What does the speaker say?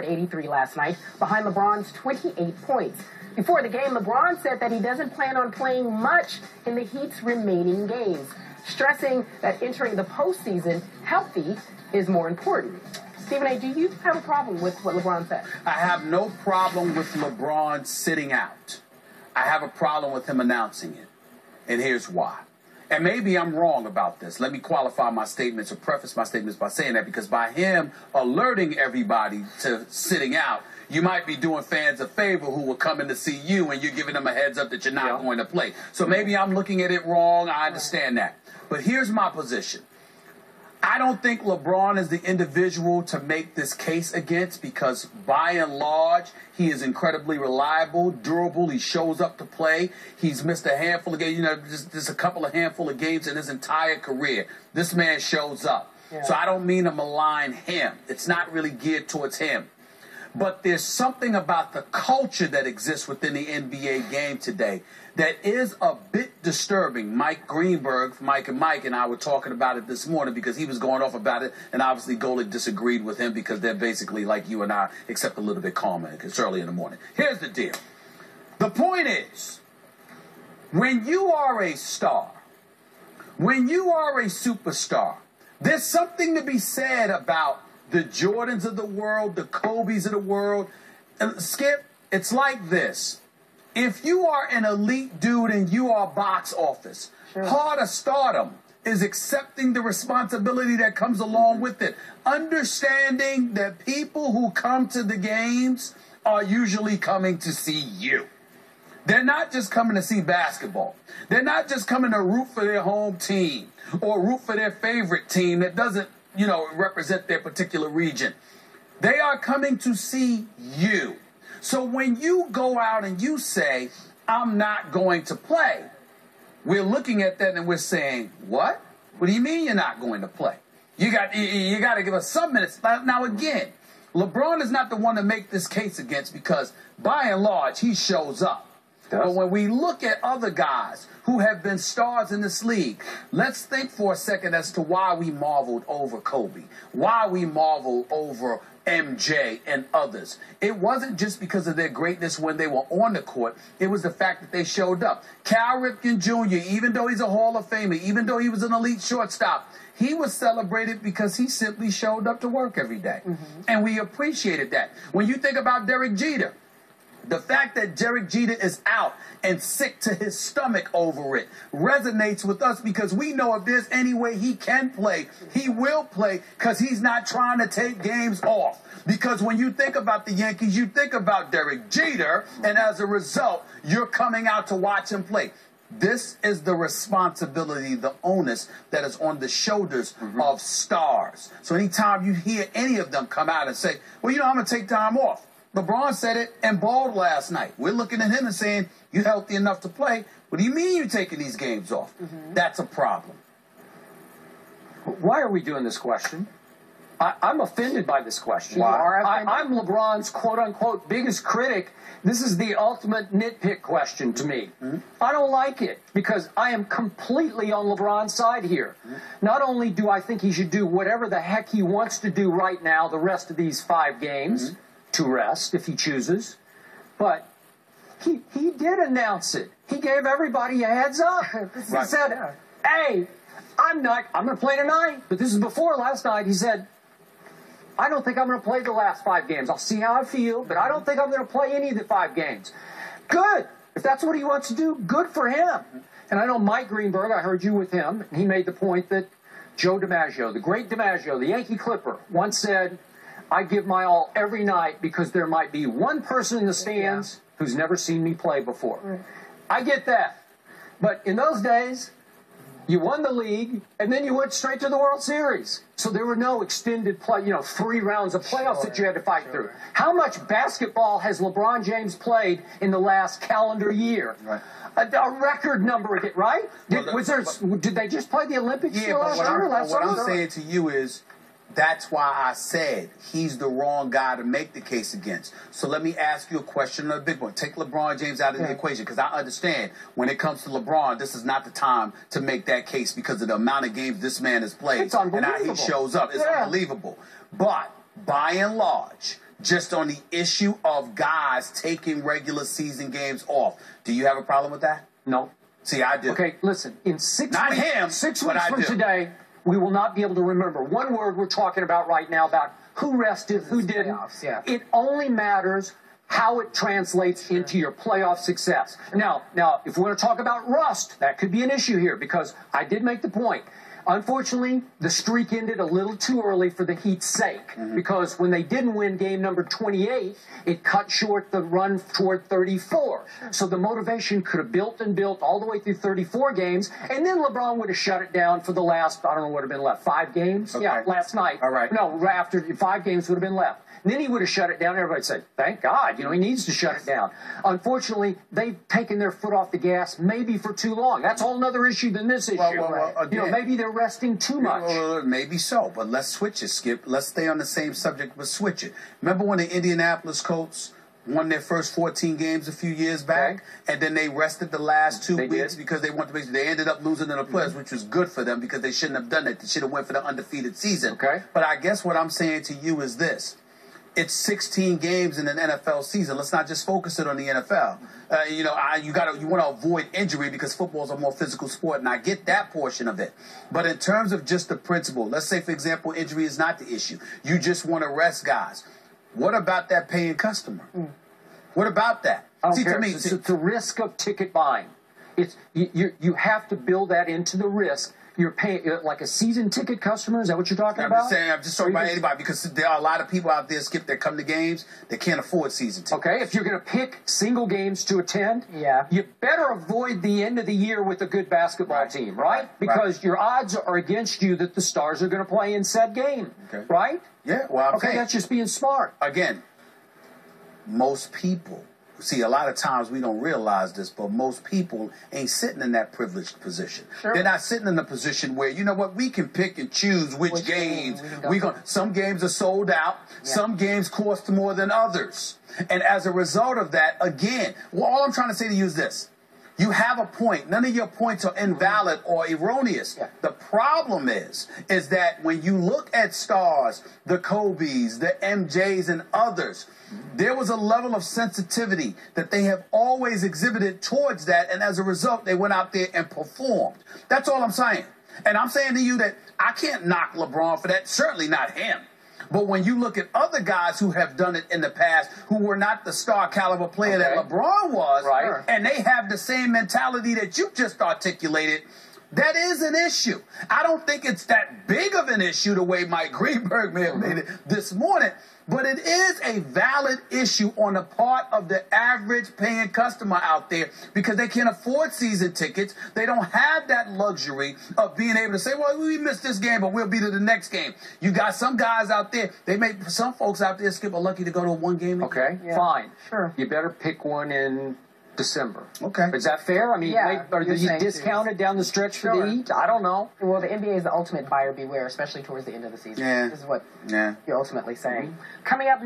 83 last night, behind LeBron's 28 points. Before the game, LeBron said that he doesn't plan on playing much in the Heat's remaining games, stressing that entering the postseason healthy is more important. Stephen A., do you have a problem with what LeBron said? I have no problem with LeBron sitting out. I have a problem with him announcing it. And here's why. And maybe I'm wrong about this. Let me qualify my statements or preface my statements by saying that, because by him alerting everybody to sitting out, you might be doing fans a favor who will come in to see you, and you're giving them a heads up that you're not going to play. So maybe I'm looking at it wrong. I understand that. But here's my position. I don't think LeBron is the individual to make this case against, because by and large, he is incredibly reliable, durable. He shows up to play. He's missed a handful of games, just a couple of handful of games in his entire career. This man shows up. Yeah. So I don't mean to malign him. It's not really geared towards him. But there's something about the culture that exists within the NBA game today that is a bit disturbing. Mike Greenberg, Mike and I were talking about it this morning because he was going off about it, and obviously Golick disagreed with him because they're basically like you and I, except a little bit calmer because it's early in the morning. Here's the deal. The point is, when you are a star, when you are a superstar, there's something to be said about the Jordans of the world, the Kobes of the world. And Skip, it's like this. If you are an elite dude and you are box office, part of stardom is accepting the responsibility that comes along with it. Understanding that people who come to the games are usually coming to see you. They're not just coming to see basketball. They're not just coming to root for their home team or root for their favorite team that doesn't represent their particular region. They are coming to see you. So when you go out and you say, I'm not going to play, we're looking at that and we're saying, what? What do you mean you're not going to play? You got to give us some minutes. Now, again, LeBron is not the one to make this case against, because by and large, he shows up. But when we look at other guys who have been stars in this league, let's think for a second as to why we marveled over Kobe, why we marveled over MJ and others. It wasn't just because of their greatness when they were on the court. It was the fact that they showed up. Cal Ripken Jr., even though he's a Hall of Famer, even though he was an elite shortstop, he was celebrated because he simply showed up to work every day. And we appreciated that. When you think about Derek Jeter, the fact that Derek Jeter is out and sick to his stomach over it resonates with us, because we know if there's any way he can play, he will play, because he's not trying to take games off. Because when you think about the Yankees, you think about Derek Jeter, and as a result, you're coming out to watch him play. This is the responsibility, the onus that is on the shoulders of stars. So anytime you hear any of them come out and say, well, I'm going to take time off. LeBron said it and balled last night. We're looking at him and saying, you healthy enough to play. What do you mean you're taking these games off? That's a problem. Why are we doing this question? I'm offended by this question. Why? I'm LeBron's quote-unquote biggest critic. This is the ultimate nitpick question to me. I don't like it, because I am completely on LeBron's side here. Not only do I think he should do whatever the heck he wants to do right now, the rest of these 5 games, to rest if he chooses, but he did announce it. He gave everybody a heads up. He said, hey, I'm going to play tonight. But this is before last night. He said, I don't think I'm going to play the last 5 games. I'll see how I feel, but I don't think I'm going to play any of the 5 games. Good. If that's what he wants to do, good for him. And I know Mike Greenberg, I heard you with him, and he made the point that Joe DiMaggio, the great DiMaggio, the Yankee Clipper, once said, I give my all every night because there might be one person in the stands who's never seen me play before. I get that. But in those days, you won the league, and then you went straight to the World Series. So there were no extended play, 3 rounds of playoffs that you had to fight through. How much basketball has LeBron James played in the last calendar year? A record number, right? Did they just play the Olympics last year? What I'm saying to you is, that's why I said he's the wrong guy to make the case against. So let me ask you a question on a big one. Take LeBron James out of the equation, because I understand when it comes to LeBron, this is not the time to make that case because of the amount of games this man has played and how he shows up. It's unbelievable. But by and large, just on the issue of guys taking regular season games off. Do you have a problem with that? No. See, I do. Okay, listen, in 6 Not weeks, him, 6 but weeks I from do. today, we will not be able to remember one word we're talking about right now about who rested, who didn't. Playoffs, yeah. It only matters how it translates into your playoff success. Now, if we want to talk about rust, that could be an issue here because I did make the point. Unfortunately, the streak ended a little too early for the Heat's sake because when they didn't win game number 28, it cut short the run toward 34. So the motivation could have built and built all the way through 34 games, and then LeBron would have shut it down for the last, I don't know what would have been left, 5 games? Okay. Yeah, last night. All right. No, after 5 games would have been left. And then he would have shut it down. Everybody said, thank God, he needs to shut it down. Unfortunately, they've taken their foot off the gas maybe for too long. That's a whole other issue than this issue. Again, maybe they're resting too much. Maybe so, but let's switch it, Skip. Let's stay on the same subject, but switch it. Remember when the Indianapolis Colts won their first 14 games a few years back, and then they rested the last 2 weeks because they wanted to. They ended up losing in the playoffs, which was good for them because they shouldn't have done that. They should have went for the undefeated season. Okay. But I guess what I'm saying to you is this. It's 16 games in an NFL season. Let's not just focus it on the NFL. You want to avoid injury because football is a more physical sport, and I get that portion of it. But in terms of just the principle, let's say, for example, injury is not the issue. You just want to rest guys. What about that paying customer? What about that? I don't care. It's the risk of ticket buying. You have to build that into the risk. You're paying like a season ticket customer. Is that what you're talking about? I'm just talking about anybody because there are a lot of people out there, Skip, that come to games that can't afford season tickets. Okay, if you're going to pick single games to attend, you better avoid the end of the year with a good basketball team, right? Because your odds are against you that the stars are going to play in said game, right? Yeah, well, okay, that's just being smart. Again, most people. See, a lot of times we don't realize this, but most people ain't sitting in that privileged position. They're not sitting in the position where, you know what, we can pick and choose which games. Some games are sold out. Some games cost more than others. And as a result of that, again, all I'm trying to say to you is this. You have a point. None of your points are invalid or erroneous. The problem is that when you look at stars, the Kobes, the MJs, and others, there was a level of sensitivity that they have always exhibited towards that, and as a result, they went out there and performed. That's all I'm saying. And I'm saying to you that I can't knock LeBron for that, certainly not him. But when you look at other guys who have done it in the past, who were not the star caliber player that LeBron was, and they have the same mentality that you just articulated, that is an issue. I don't think it's that big of an issue the way Mike Greenberg may have made it this morning, but it is a valid issue on the part of the average paying customer out there because they can't afford season tickets. They don't have that luxury of being able to say, well, we missed this game, but we'll be to the next game. You got some guys out there, some folks out there, Skip, are lucky to go to one game. Okay, fine. Sure. You better pick one in December. Okay. Is that fair? I mean, are you discounted down the stretch for the Heat? I don't know. Well, the NBA is the ultimate buyer beware, especially towards the end of the season. This is what you're ultimately saying. Coming up